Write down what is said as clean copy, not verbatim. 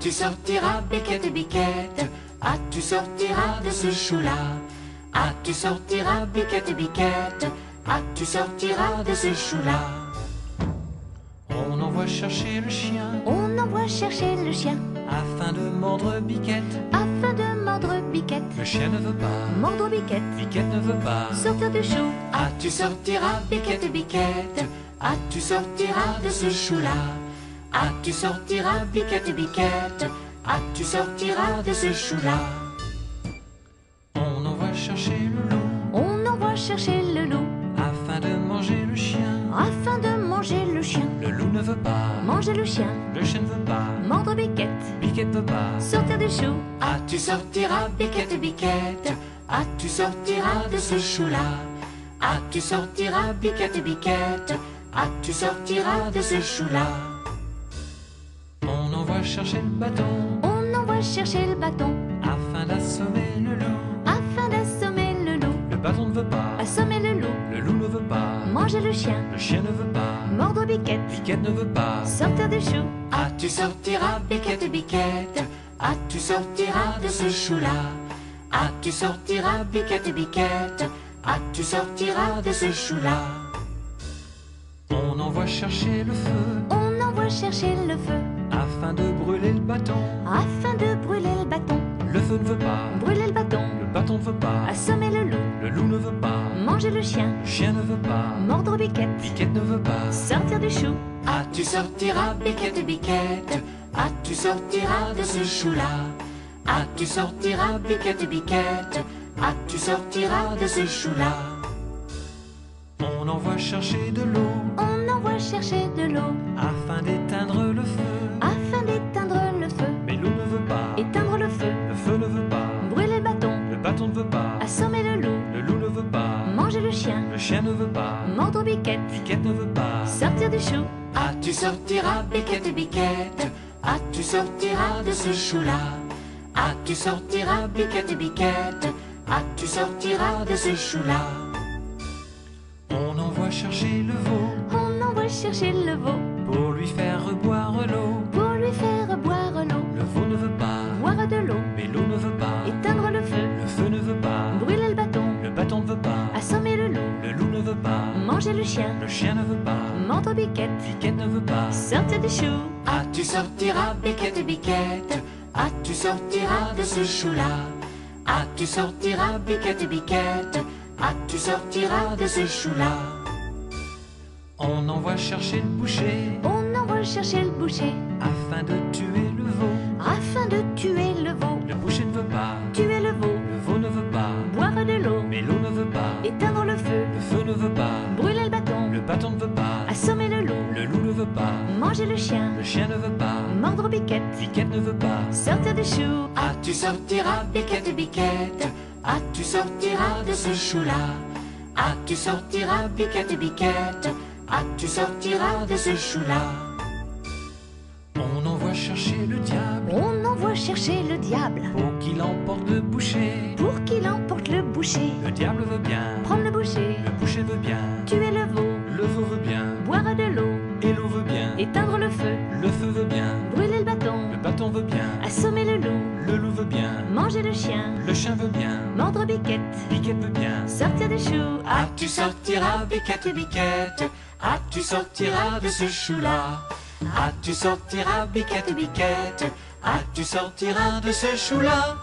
tu sortiras, Biquette, Biquette? Ah, tu sortiras de ce chou-là? Ah, tu sortiras, Biquette, Biquette? Ah, tu sortiras de ce chou-là? On envoie chercher le chien On envoie chercher le chien afin de mordre Biquette. afin de mordre Biquette. Le chien ne veut pas, Mordre Biquette, Biquette ne veut pas. sortir du chou. Ah, tu sortiras, Biquette, Biquette? Ah, tu sortiras de ce chou-là? Ah, tu sortiras, Biquette, Biquette? Ah, tu sortiras de ce chou-là? On envoie chercher le loup On envoie chercher le loup afin de manger le chien. afin de manger le chien. Le loup ne veut pas, Manger le chien, le chien ne veut pas, mordre Biquette, Biquette veut pas. sortir du chou. Ah, tu sortiras, Biquette, Biquette? Ah, tu sortiras de ce chou-là? Ah, tu sortiras, Biquette, Biquette? Ah, tu sortiras de ce chou-là? On envoie chercher le bâton On envoie chercher le bâton afin d'assommer le loup. afin d'assommer le loup. Le bâton ne veut pas, Assommer le loup, le loup ne veut pas, manger le chien, le chien ne veut pas, mordre Biquette, Biquette ne veut pas. sortir du chou. Ah, tu sortiras, Biquette, Biquette? Ah, tu sortiras de ce chou-là? Ah, tu sortiras, Biquette, Biquette? Ah, tu sortiras de ce chou-là? On envoie chercher le feu On envoie chercher le feu afin de brûler le bâton. afin de brûler le bâton. Le feu ne veut pas, Brûler le bâton, le bâton ne veut pas, assommer le loup, le loup ne veut pas, manger le chien, le chien ne veut pas, mordre Biquette, Biquette ne veut pas. sortir du chou. Ah, tu sortiras, Biquette, Biquette? Ah, tu sortiras de ce chou-là? Ah, tu sortiras, Biquette, Biquette? Ah, tu sortiras de ce chou-là? On envoie chercher de l'eau On envoie chercher de l'eau afin d'éteindre le feu. afin d'éteindre le feu. Mais l'eau ne veut pas, Éteindre le feu, le feu ne veut pas, brûler le bâton, le bâton ne veut pas, assommer le loup, le loup ne veut pas, manger le chien, le chien ne veut pas, mordre Biquette, Biquette ne veut pas. sortir du chou. Ah, tu sortiras, Biquette, Biquette? Ah, tu sortiras de ce chou-là? Ah, tu sortiras, Biquette, Biquette? Ah, tu sortiras de ce chou-là? On envoie chercher le veau On envoie chercher le veau pour lui faire boire l'eau. pour lui faire boire l'eau. Le veau ne veut pas, Boire de l'eau, mais l'eau ne veut pas, éteindre le feu, le feu ne veut pas, brûler le bâton, le bâton ne veut pas, assommer le loup, le loup ne veut pas, manger le chien, le chien ne veut pas, mordre Biquette, Biquette ne veut pas. sortir du chou. Ah, tu sortiras, Biquette, Biquette? Ah, tu sortiras de ce chou-là? Ah, tu sortiras, Biquette, Biquette? Ah, tu sortiras de ce chou-là? On envoie chercher le boucher On envoie chercher le boucher afin de tuer le veau. afin de tuer le veau. Le boucher ne veut pas, Tuer le veau, le veau ne veut pas, boire de l'eau, mais l'eau ne veut pas, éteindre le feu, le feu ne veut pas, brûler le bâton, le bâton ne veut pas, assommer le loup, le loup ne veut pas, manger le chien, le chien ne veut pas, mordre Biquette, Biquette ne veut pas. sortir du chou. Ah, tu sortiras, Biquette, Biquette? Ah, tu sortiras de ce chou-là? Ah, tu sortiras, Biquette, Biquette? Ah, tu sortiras de ce chou-là? On envoie chercher le diable On envoie chercher le diable pour qu'il emporte le boucher. pour qu'il emporte le boucher. Le diable veut bien, Prendre le boucher, le boucher veut bien, tuer le veau, le veau veut bien, boire de l'eau, et l'eau veut bien, éteindre le feu, le feu veut bien, brûler le bâton, le bâton veut bien, assommer le loup, le loup veut bien, manger le chien, le chien veut bien, mordre Biquette, Biquette veut bien. sortir du chou. Ah, tu sortiras, Biquette, Biquette? Ah, tu sortiras de ce chou-là? Ah, tu sortiras, Biquette, Biquette? Ah, tu sortiras de ce chou-là?